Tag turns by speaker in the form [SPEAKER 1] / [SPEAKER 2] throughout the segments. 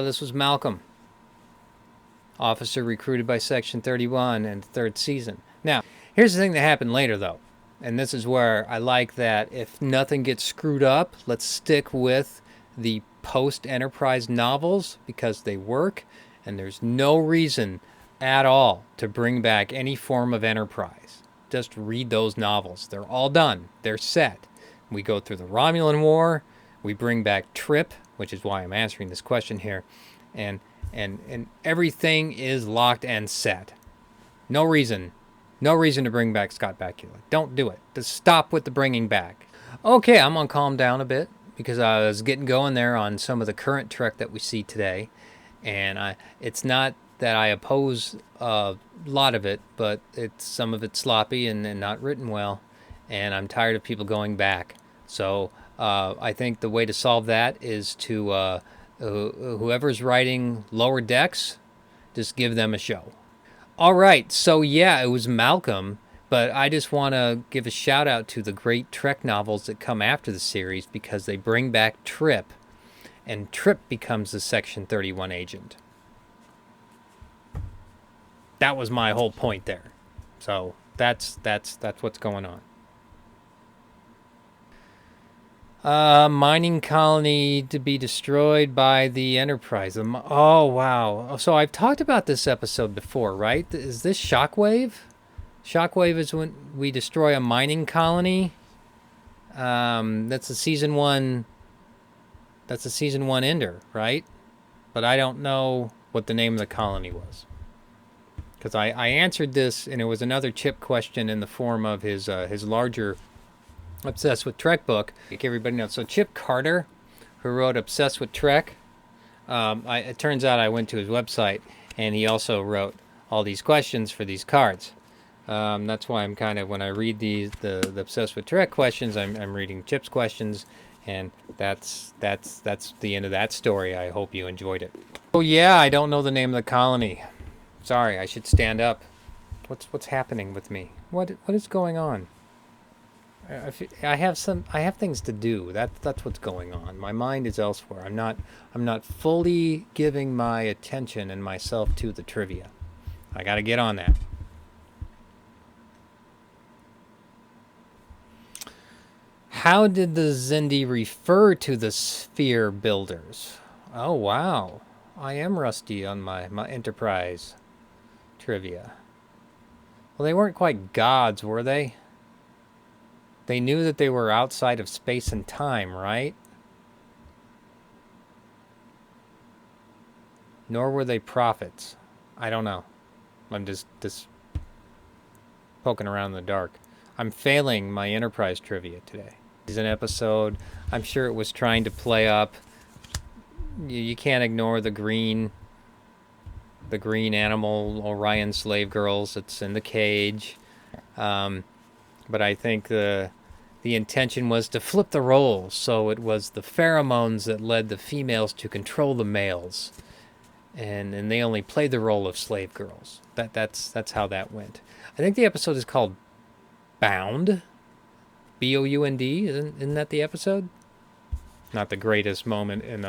[SPEAKER 1] This was Malcolm, officer recruited by Section 31 in the third season. Now, here's the thing that happened later, though. And this is where I like that if nothing gets screwed up, let's stick with the post-Enterprise novels because they work, and there's no reason at all to bring back any form of Enterprise. Just read those novels. They're all done. They're set. We go through the Romulan War. We bring back Trip, which is why I'm answering this question here. And everything is locked and set. No reason to bring back Scott Bakula. Don't do it. Just stop with the bringing back. Okay, I'm going to calm down a bit because I was getting going there on some of the current Trek that we see today. And it's not that I oppose a lot of it, but some of it's sloppy and not written well. And I'm tired of people going back. So I think the way to solve that is to whoever's writing Lower Decks, just give them a show. All right, so yeah, it was Malcolm, but I just want to give a shout out to the great Trek novels that come after the series because they bring back Trip, and Trip becomes the Section 31 agent. That was my whole point there. So that's what's going on. Mining colony to be destroyed by the Enterprise. Oh, wow. So I've talked about this episode before, right? Is this Shockwave? Shockwave is when we destroy a mining colony. That's a season one ender, right? But I don't know what the name of the colony was. Because I answered this, and it was another Chip question in the form of his larger Obsessed with Trek book. Everybody knows. So Chip Carter, who wrote Obsessed with Trek, it turns out I went to his website, and he also wrote all these questions for these cards. That's why I'm kind of, when I read the Obsessed with Trek questions, I'm reading Chip's questions, and that's the end of that story. I hope you enjoyed it. Oh yeah, I don't know the name of the colony. Sorry, I should stand up. What's happening with me? What is going on? I have things to do. That's what's going on. My mind is elsewhere. I'm not fully giving my attention and myself to the trivia. I got to get on that. How did the Xindi refer to the sphere builders? Oh wow, I am rusty on my Enterprise trivia. Well, they weren't quite gods, were they? They knew that they were outside of space and time, right? Nor were they prophets. I don't know. I'm just poking around in the dark. I'm failing my Enterprise trivia today. It's an episode. I'm sure it was trying to play up. You can't ignore the green animal Orion slave girls that's in the cage. But I think the intention was to flip the roles, so it was the pheromones that led the females to control the males, and they only played the role of slave girls. That's how that went. I think the episode is called Bound, B-O-U-N-D. Isn't that the episode? Not the greatest moment in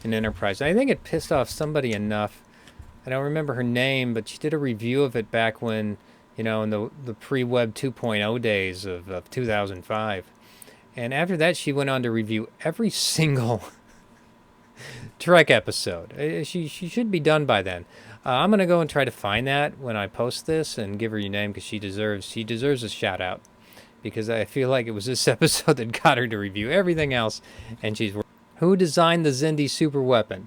[SPEAKER 1] Enterprise. I think it pissed off somebody enough. I don't remember her name, but she did a review of it back when, in the pre-Web 2.0 days of 2005. And after that, she went on to review every single Trek episode. She should be done by then. I'm going to go and try to find that when I post this and give her your name because she deserves a shout-out. Because I feel like it was this episode that got her to review everything else. And who designed the Xindi superweapon?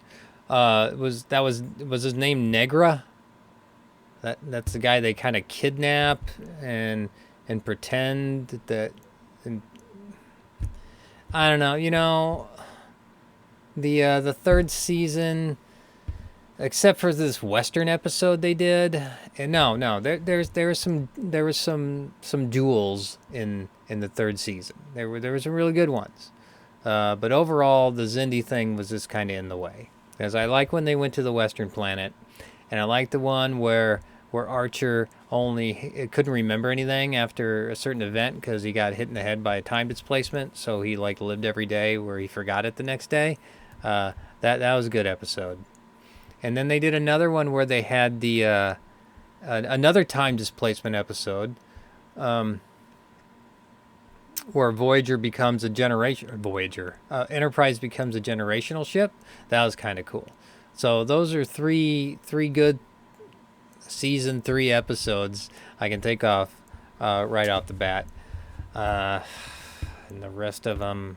[SPEAKER 1] Was his name Degra? That's the guy they kind of kidnap and pretend that. And I don't know. The third season, except for this Western episode they did, and no, there was some duels in the third season. There were some really good ones, but overall the Xindi thing was just kind of in the way. Because I like when they went to the Western planet, and I like the one where Archer couldn't remember anything after a certain event because he got hit in the head by a time displacement, so he lived every day where he forgot it the next day. That was a good episode. And then they did another one where they had the another time displacement episode, where Voyager becomes a generation. Enterprise becomes a generational ship. That was kind of cool. So those are three good season 3 episodes I can take off right off the bat. And the rest of them,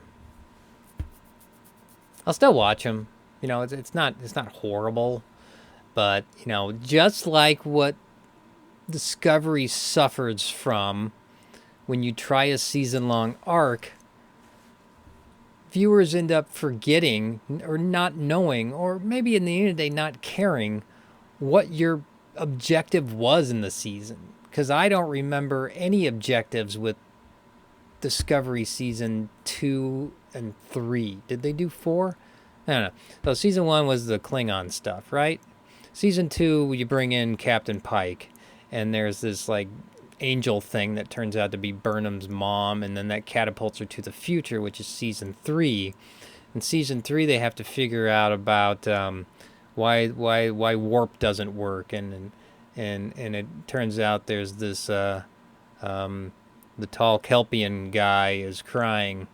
[SPEAKER 1] I'll still watch them. You know, it's not horrible, but you know, just like what Discovery suffers from when you try a season-long arc, viewers end up forgetting or not knowing, or maybe in the end of the day not caring what your objective was in the season. Because I don't remember any objectives with Discovery season 2 and 3. Did they do 4? I don't know. So season 1 was the Klingon stuff, right? Season 2, you bring in Captain Pike, and there's this like angel thing that turns out to be Burnham's mom, and then that catapults her to the future, which is season 3. In season 3, they have to figure out about why warp doesn't work, and it turns out there's this the tall Kelpian guy is crying,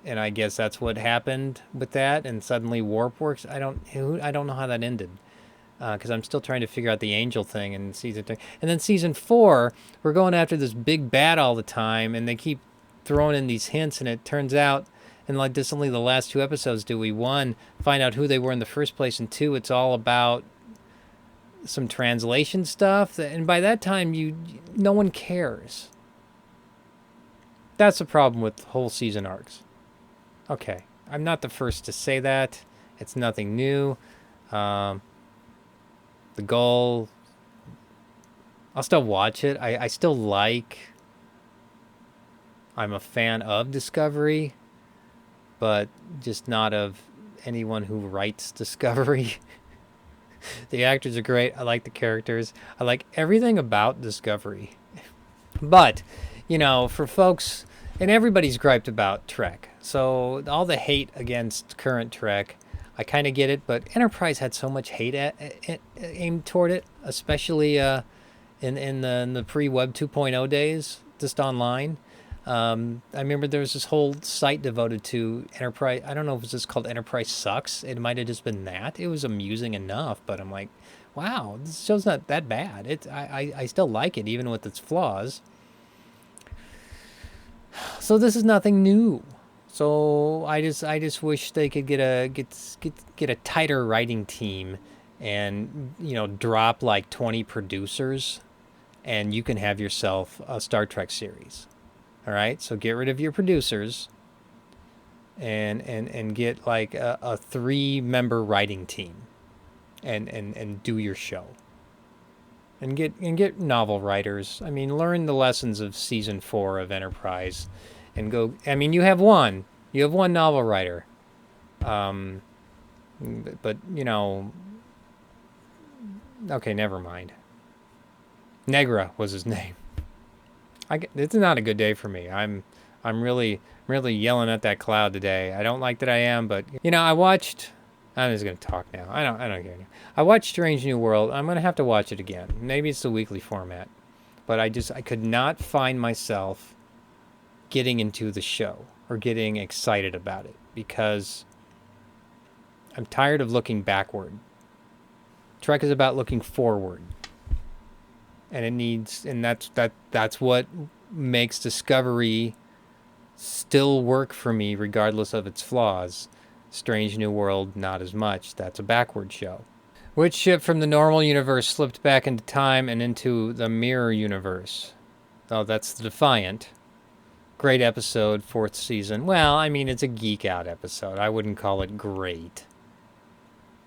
[SPEAKER 1] and I guess that's what happened with that, and suddenly warp works. I don't know how that ended, because I'm still trying to figure out the angel thing in season 3. And then season 4, we're going after this big bad all the time, and they keep throwing in these hints, and it turns out, and like this, only the last 2 episodes do we, 1, find out who they were in the first place, and 2, it's all about some translation stuff, and by that time, no one cares. That's the problem with whole season arcs. Okay, I'm not the first to say that. It's nothing new. The goal, I'll still watch it. I still I'm a fan of Discovery, but just not of anyone who writes Discovery. The actors are great. I like the characters. I like everything about Discovery. But, you know, for folks, and everybody's griped about Trek, so all the hate against current Trek, I kind of get it, but Enterprise had so much hate aimed toward it, especially in the pre-Web 2.0 days, just online. I remember there was this whole site devoted to Enterprise. I don't know if it was just called Enterprise Sucks. It might have just been that. It was amusing enough, but I'm like, wow, this show's not that bad. I still like it, even with its flaws. So this is nothing new. So I just wish they could get a tighter writing team, and you know, drop like 20 producers, and you can have yourself a Star Trek series. All right, so get rid of your producers, and get like a 3-member writing team, and do your show. And get novel writers. I mean, learn the lessons of season 4 of Enterprise, and go. I mean, you have one novel writer, but you know, okay, never mind. Degra was his name. It's not a good day for me. I'm really yelling at that cloud today. I don't like that I am, but you know, I'm just gonna talk now. I don't care. I watched Strange New World. I'm gonna have to watch it again. Maybe it's the weekly format, but I could not find myself getting into the show or getting excited about it, because I'm tired of looking backward. Trek is about looking forward, and that's what makes Discovery still work for me, regardless of its flaws. Strange New World, not as much. That's a backward show. Which ship from the normal universe slipped back into time and into the mirror universe? Oh, that's the Defiant. Great episode, 4th season. Well, I mean, it's a geek out episode. I wouldn't call it great.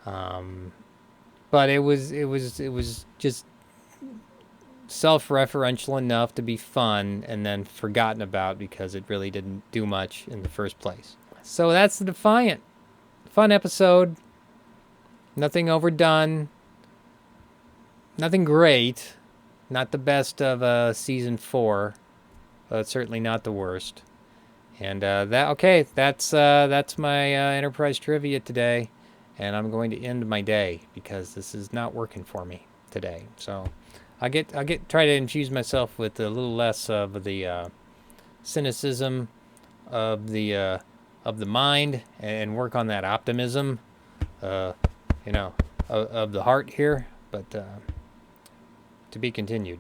[SPEAKER 1] But it was just self-referential enough to be fun, and then forgotten about because it really didn't do much in the first place. So that's the Defiant. Fun episode. Nothing overdone. Nothing great. Not the best of season 4. But certainly not the worst. And that's my enterprise trivia today, and I'm going to end my day because this is not working for me today. So I try to infuse myself with a little less of the cynicism of the mind and work on that optimism, uh, of the heart here. But to be continued.